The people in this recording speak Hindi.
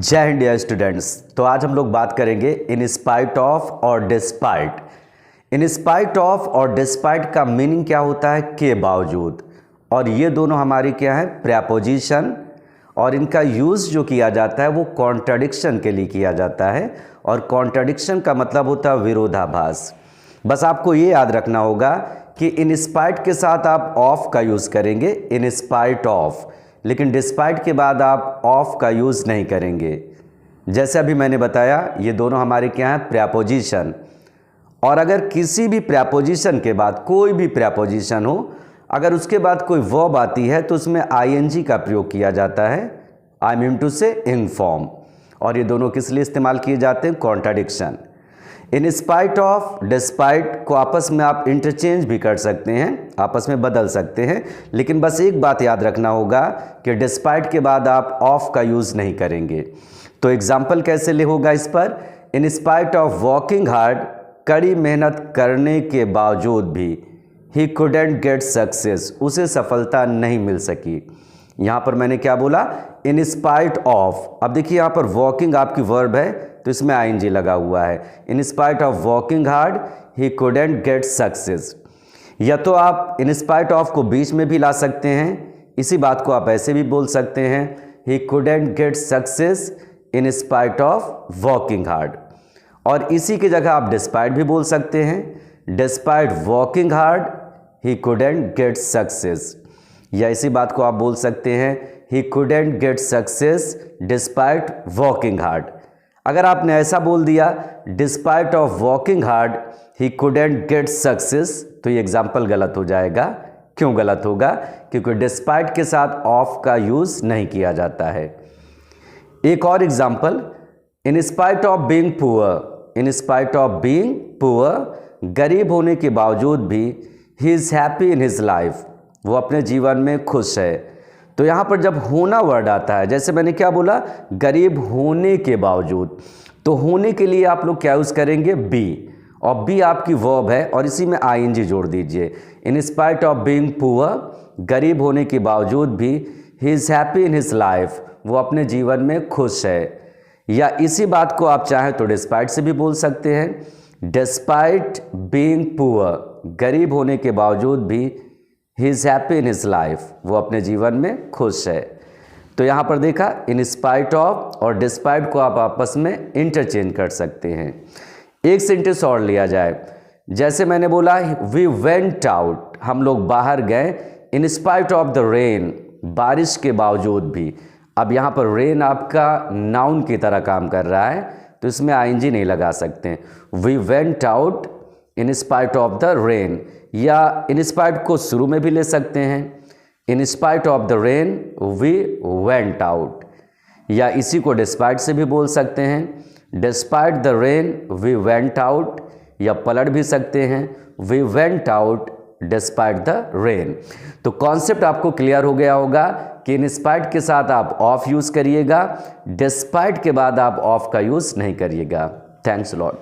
जय हिंद डियर स्टूडेंट्स। तो आज हम लोग बात करेंगे इन स्पाइट ऑफ और डिस्पाइट। इन स्पाइट ऑफ और डिस्पाइट का मीनिंग क्या होता है? के बावजूद। और ये दोनों हमारी क्या है? प्रेपोजिशन। और इनका यूज़ जो किया जाता है वो कॉन्ट्राडिक्शन के लिए किया जाता है। और कॉन्ट्राडिक्शन का मतलब होता है विरोधाभास। बस आपको ये याद रखना होगा कि इन स्पाइट के साथ आप ऑफ का यूज़ करेंगे, इन स्पाइट ऑफ, लेकिन डिस्पाइट के बाद आप ऑफ का यूज़ नहीं करेंगे। जैसे अभी मैंने बताया, ये दोनों हमारे क्या हैं? प्रेपोजिशन। और अगर किसी भी प्रेपोजिशन के बाद, कोई भी प्रेपोजिशन हो, अगर उसके बाद कोई वर्ब आती है तो उसमें आईएनजी का प्रयोग किया जाता है। आई मीन टू से इन्फॉर्म। और ये दोनों किस लिए इस्तेमाल किए जाते हैं? Contradiction. In spite of, despite को आपस में आप इंटरचेंज भी कर सकते हैं, आपस में बदल सकते हैं, लेकिन बस एक बात याद रखना होगा कि डिस्पाइट के बाद आप ऑफ का यूज़ नहीं करेंगे। तो एग्जाम्पल कैसे ले होगा इस पर? इन स्पाइट ऑफ वर्किंग हार्ड, कड़ी मेहनत करने के बावजूद भी, ही कुडेंट गेट सक्सेस, उसे सफलता नहीं मिल सकी। यहाँ पर मैंने क्या बोला? इन स्पाइट ऑफ। अब देखिए यहाँ पर वर्किंग आपकी वर्ब है तो इसमें आईएनजी लगा हुआ है। इन spite of working hard he couldn't get success. या तो आप इन स्पाइट ऑफ को बीच में भी ला सकते हैं, इसी बात को आप ऐसे भी बोल सकते हैं, ही couldn't get success in spite of working hard. और इसी की जगह आप डिस्पाइट भी बोल सकते हैं, डिस्पाइट वर्किंग हार्ड ही कुडेंट गेट सक्सेस। या इसी बात को आप बोल सकते हैं, ही couldn't get success despite working hard. अगर आपने ऐसा बोल दिया, despite of working hard he couldn't get success, तो ये एग्जाम्पल गलत हो जाएगा। क्यों गलत होगा? क्योंकि डिस्पाइट के साथ ऑफ का यूज़ नहीं किया जाता है। एक और example, in spite of being poor, in spite of being poor, गरीब होने के बावजूद भी, he is happy in his life, वो अपने जीवन में खुश है। तो यहाँ पर जब होना वर्ड आता है, जैसे मैंने क्या बोला? गरीब होने के बावजूद, तो होने के लिए आप लोग क्या यूज़ करेंगे? बी। और बी आपकी वर्ब है और इसी में आईएनजी जोड़ दीजिए। इन स्पाइट ऑफ बीइंग पुअर, गरीब होने के बावजूद भी, he is happy in his life, वो अपने जीवन में खुश है। या इसी बात को आप चाहें तो डिस्पाइट से भी बोल सकते हैं, डिस्पाइट बीइंग पुअर, गरीब होने के बावजूद भी, he is happy in his life, वो अपने जीवन में खुश है। तो यहाँ पर देखा, इन स्पाइट ऑफ और डिस्पाइट को आप आपस में इंटरचेंज कर सकते हैं। एक सेंटेंस और लिया जाए, जैसे मैंने बोला, वी वेंट आउट, हम लोग बाहर गए, इन स्पाइट ऑफ द रेन, बारिश के बावजूद भी। अब यहाँ पर रेन आपका नाउन की तरह काम कर रहा है तो इसमें आईएनजी नहीं लगा सकते। We went out in spite of the rain, या इन स्पाइट को शुरू में भी ले सकते हैं, in spite of the rain we went out. या इसी को डिस्पाइट से भी बोल सकते हैं, despite the rain we went out, या पलट भी सकते हैं, we went out despite the rain. तो कॉन्सेप्ट आपको क्लियर हो गया होगा कि इन स्पाइट के साथ आप ऑफ यूज़ करिएगा, डिस्पाइट के बाद आप ऑफ का यूज़ नहीं करिएगा। Thanks lot.